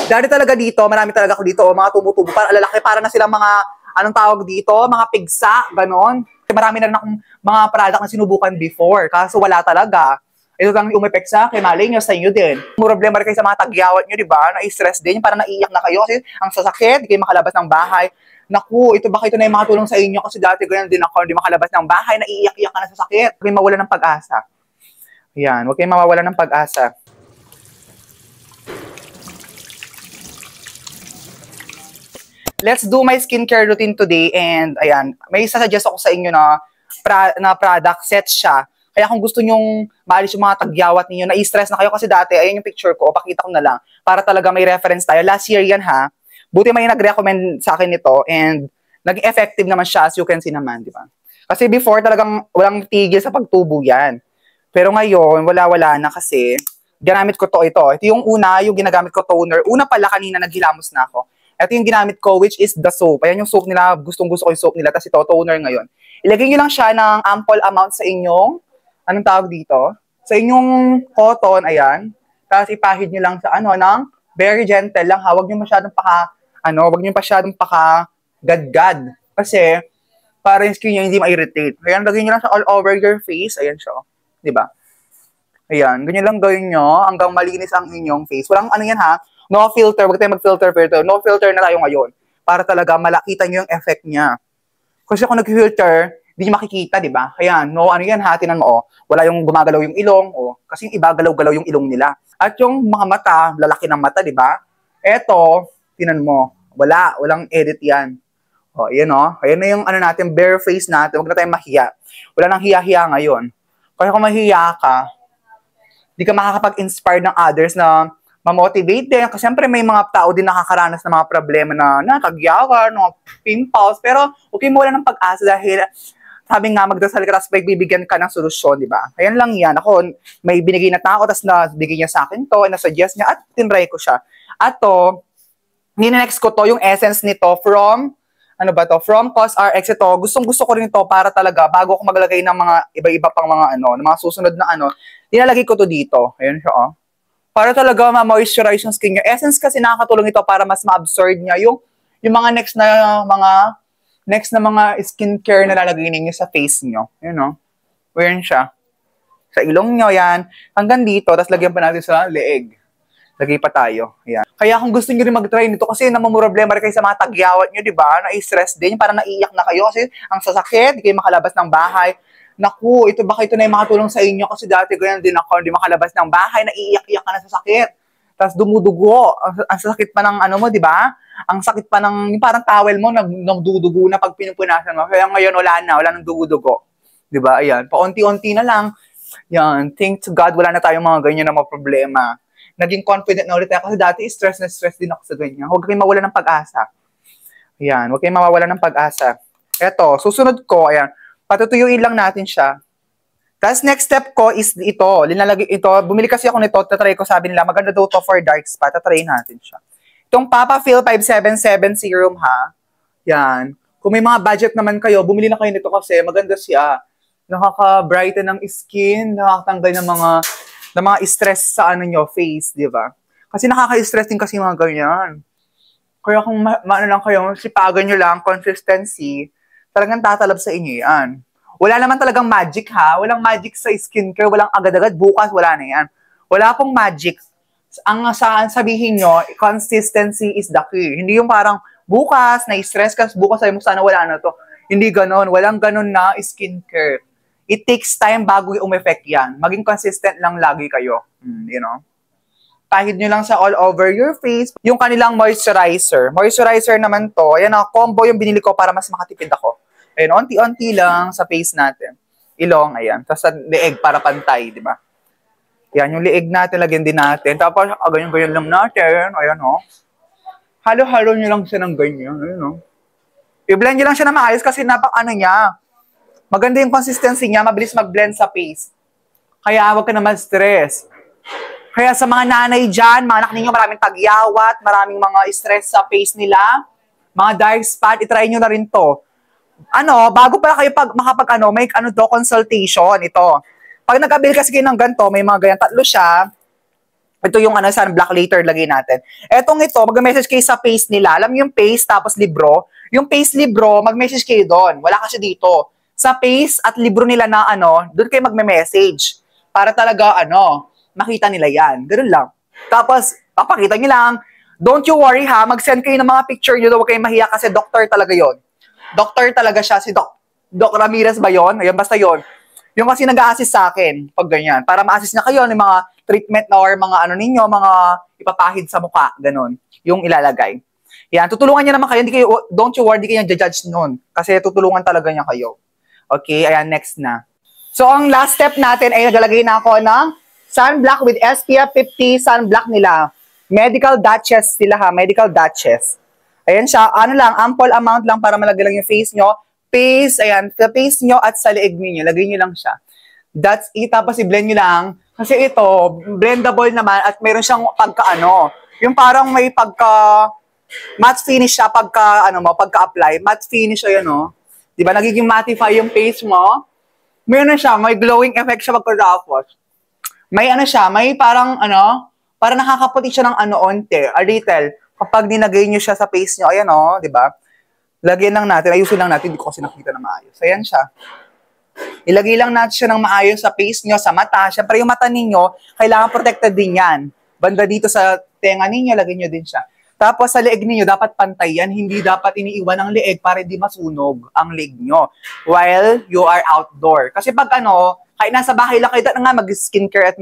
Dati talaga dito, marami talaga ako dito, mga tumutubo, para lalaki, para na silang mga, anong tawag dito, mga pigsa, ganon. Marami na rin akong mga product na sinubukan before, kaso wala talaga. Ito lang yung umepek sa akin, malay nyo, sa inyo din. Problema rin kayo sa mga tagyawat nyo, di ba? Na-stress din, parang naiiyak na kayo kasi ang sasakit, di kayo makalabas ng bahay. Naku, ito baka ito na yung makatulong sa inyo kasi dati ganyan din ako, hindi makalabas ng bahay, naiiyak-iyak ka na sa sakit. Huwag kayong mawala ng pag-asa. Yan, huwag kayong mawawala ng pag-asa. Let's do my skincare routine today and ayan, may sasuggest ako sa inyo na, product set siya. Kaya kung gusto nyong maalis yung mga tagyawat ninyo, na-stress na kayo kasi dati, ayan yung picture ko, pakita ko na lang, para talaga may reference tayo. Last year yan ha, buti may nag-recommend sa akin nito and naging effective naman siya as you can see naman, di ba? Kasi before talagang walang tigil sa pagtubo yan. Pero ngayon, wala-wala na kasi ginamit ko ito. Ito yung una, yung ginagamit ko toner. Una pala kanina naghilamos na ako. Ito yung ginamit ko, which is the soap. Ayan yung soap nila, gustong-gusto ko yung soap nila. Tapos ito, toner ngayon. Ilagay nyo lang siya ng ample amount sa inyong, anong tawag dito? Sa inyong cotton, ayan. Tapos ipahid nyo lang sa ng very gentle lang ha. Huwag nyo masyadong gadgad. Kasi, para yung skin nyo hindi ma-irritate. Ayan, lagay nyo lang siya all over your face. Ayan siya. Diba? Ayan, ganyan lang gawin nyo hanggang malinis ang inyong face. Walang yan ha. No filter, wag tayo mag-filter. No filter na tayo ngayon. Para talaga malakita nyo yung effect niya. Kasi kung nag-filter, hindi nyo makikita, di ba? Kaya, yan ha, tinan mo, wala yung gumagalaw yung ilong, kasi yung iba galaw-galaw yung ilong nila. At yung mga mata, lalaki ng mata, di ba? Eto, tinan mo, walang edit yan. Ayan ayan na yung natin, bare face natin, wag na tayong mahiya. Wala nang hiya-hiya ngayon. Kaya kung mahiya ka, di ka makakapag-inspire ng others na ma-motivate din. Kasi siyempre may mga tao din nakakaranas ng mga problema na tagyawan, mga pimples. Pero okay mo wala ng pag-asa dahil sabi nga magdasal ka tapos bibigyan ka ng solusyon, di ba? Ayan lang yan. Ako, may binigay na tao tapos nabigay niya sa akin to, na-suggest niya at tinry ko siya. At to, ninext ko to, yung essence nito from COSRX. Ito, gustong-gusto ko rin ito para talaga, bago ako maglagay ng mga iba-iba pang mga ng mga susunod na dinalagay ko to dito. Ayan siya, para talaga ma-moisturize yung skin nyo. Essence kasi nakakatulong ito para mas ma-absorb niya yung mga next na mga skincare na lalagay ninyo sa face nyo. Yun Ayan siya. Sa ilong nyo, yan. Hanggang dito, tapos lagyan pa natin sa leeg. Lagay pa tayo. Ayan. Kaya kung gusto nyo rin mag-try nito, kasi namumroblema rin kayo sa mga tagyawat nyo, di ba? Na-stress din, parang naiiyak na kayo kasi ang sasakit, di kayo makalabas ng bahay. Naku, baka ito na yung makatulong sa inyo kasi dati ganyan din ako, hindi makalabas ng bahay, naiiyak-iyak ka na sa sakit. Tapos dumudugo, ang sakit pa ng mo, di ba? Ang sakit pa ng, parang towel mo, nagdudugo na pag pinupunasan mo. Kaya ngayon wala nang dugo-dugo. Di ba? Ayan, paunti-unti na lang. Yan, thank to God, wala na tayong mga ganyan na mga problema. Naging confident na ulit tayo kasi dati stress din ako sa ganyan. Huwag kayong mawala ng pag-asa. Ayan, huwag kayong mawawala ng pag-asa. Eto, susunod ko, ayan, patutuyuin lang natin siya. Tapos next step ko is ito. Bumili kasi ako nito, tatry ko, sabi nila, maganda daw to for dark spot. Tatry natin siya. Itong Papa Phil 577 serum ha. Yan. Kung may mga budget naman kayo, bumili na kayo nito kasi maganda siya. Nakaka-brighten ng skin, nakakatanggal ng mga stress sa nyo, face, di ba? Kasi nakaka-stress din kasi mga ganyan. Kaya kung lang kayo, sipagan nyo lang, consistency, talagang tatalab sa inyo yan. Wala naman talagang magic ha. Walang magic sa skincare. Walang agad-agad. Bukas, wala na yan. Wala pong magic. Ang sabihin nyo, consistency is the key. Hindi yung parang bukas, na-stress ka, bukas sabi mo sana wala na to. Hindi ganon. Walang ganon na skincare. It takes time bago umeffect yan. Maging consistent lang lagi kayo. Pahid nyo lang sa all over your face. Yung kanilang moisturizer. Moisturizer naman to. Ayan combo yung binili ko para mas makatipid ako. Ayan, onti-onti lang sa face natin. Ilong, ayan. Tapos sa leeg para pantay, di ba? Yan, yung leeg natin, lagyan din natin. Tapos, ganyan-ganyan lang natin. Ayan, halo-halo nyo lang siya ng ganyan. Ayan, I-blend nyo lang siya na maayos kasi niya. Maganda yung consistency niya, mabilis mag-blend sa face. Kaya, huwag ka naman stress. Kaya sa mga nanay dyan, mga anak ninyo, maraming tagyawat, maraming mga stress sa face nila, mga dark spot, itry nyo na rin to. Bago pala kayo may consultation, ito. Pag nag-abil kasi kayo ng ganito, may mga ganyan, 3 siya. Ito yung sunblock later lagay natin. Etong ito, mag-message kayo sa page nila. Alam mo yung page tapos libro? Yung page libro, mag-message kayo doon. Wala kasi dito. Sa page at libro nila na doon kayo magme-message. Para talaga makita nila yan. Ganun lang. Tapos, papakita nyo lang. Don't you worry ha, mag-send kayo ng mga picture nyo. Huwag kayong mahiya kasi doctor talaga yon. Doctor talaga siya. Si Doc Ramirez ba yon? Ayan, basta yon. Yung kasi nag-a-assist sa akin pag ganyan. Para ma-assist na kayo ng mga treatment na or mga ninyo, mga ipapahid sa mukha. Ganun. Yung ilalagay. Yan. Tutulungan niya naman kayo. Don't you worry, hindi kayo judge nun. Kasi tutulungan talaga niya kayo. Okay? Ayan, next na. So, ang last step natin ay naglalagay na ako ng sunblock with SPF 50 sunblock nila. Medical Duchess sila ha. Medical Duchess. Ayan siya. Ample amount lang para malagay lang yung face nyo. Face, ayan, sa face nyo at sa leeg niyo. Lagay nyo lang siya. That's it. Tapos i-blend nyo lang. Kasi ito, blendable naman at meron siyang yung parang may matte finish siya pagka-apply. Matte finish siya yun, Diba? Nagiging mattify yung face mo. Meron siya, may glowing effect siya pagkatapos. May siya, may parang parang nakakaputi siya ng onte, a little. Kapag dinagay nyo siya sa face nyo, ayan diba? Lagyan lang natin, ayusin lang natin, hindi ko kasi nakita na maayos. Ayan siya. Ilagay lang natin siya ng maayos sa face nyo, sa mata. Siyempre yung mata ninyo, kailangan protected din yan. Banda dito sa tenga ninyo, lagay nyo din siya. Tapos sa leeg ninyo, dapat pantay yan. Hindi dapat iniiwan ang leeg para hindi masunog ang leeg nyo while you are outdoor. Kasi pag kahit nasa bahay lang kayo, mag-skincare at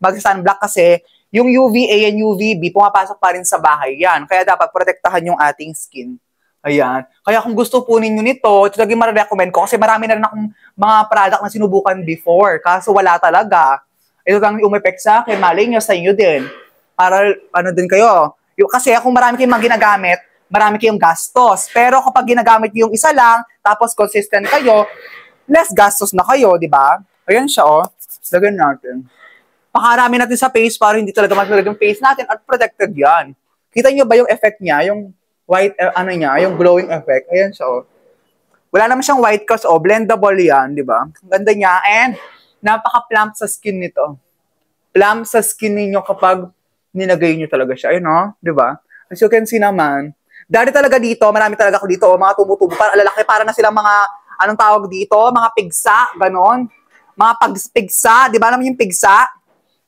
mag-sunblock kasi yung UVA and UVB, pumapasok pa rin sa bahay yan. Kaya dapat protektahan yung ating skin. Ayan. Kaya kung gusto po ninyo nito, ito lagi ma-recommend ko kasi marami na rin akong mga product na sinubukan before. Kaso wala talaga. Ito lang yung umepek sa akin. Malay nyo sa inyo din. Para din kayo. Kasi kung marami kayong ginagamit, marami kayong gastos. Pero kapag ginagamit yung isa lang, tapos consistent kayo, less gastos na kayo, di ba? Ayan siya, Lagyan natin. Pakarami natin sa face para hindi talaga matalaga yung face natin at protected yan. Kita nyo ba yung effect niya? Yung white, yung glowing effect. Ayan siya, Wala naman siyang white cast, blendable yan, di ba? Ang ganda niya, and napaka-plump sa skin nito. Plump sa skin ninyo kapag nilagay nyo talaga siya. Ayun, di ba? As you can see naman, dati talaga dito, marami talaga ako dito, mga tubo-tubo, para lalaki, para na silang mga, anong tawag dito? Mga pigsa, ganon. Mga pigsa, di ba naman yung pigsa?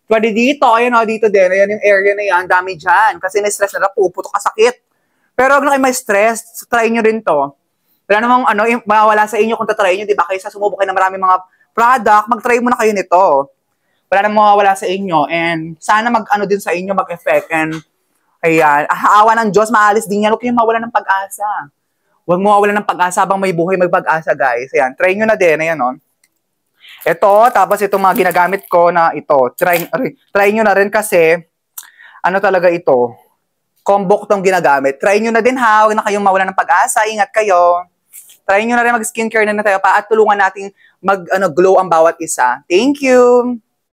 Pwede dito, ayun dito din, ayan yung area na yan, dami dyan. Kasi na-stress na puputo ka sakit. Pero huwag na kayo may stress, try nyo rin to. Wala namang mawala sa inyo kung tatry nyo, di ba? Kaysa sumubok kayo ng maraming mga product, mag-try muna kayo nito. Wala namang mawawala sa inyo. And sana din sa inyo, mag-effect. And ayan, haawa ng Diyos, maalis din yan. Huwag kayong mawala ng pag-asa. Huwag mo mawala ng pag-asa habang may buhay, may pag-asa, guys. Ayan, try nyo na din. Ayan, Ito, tapos itong mga ginagamit ko na ito. Try nyo na rin kasi, talaga ito. Combo ko itong ginagamit. Try nyo na din ha. Huwag na kayong mawala ng pag-asa. Ingat kayo. Try nyo na rin mag-skincare na tayo pa at tulungan natin mag-glow ang bawat isa. Thank you!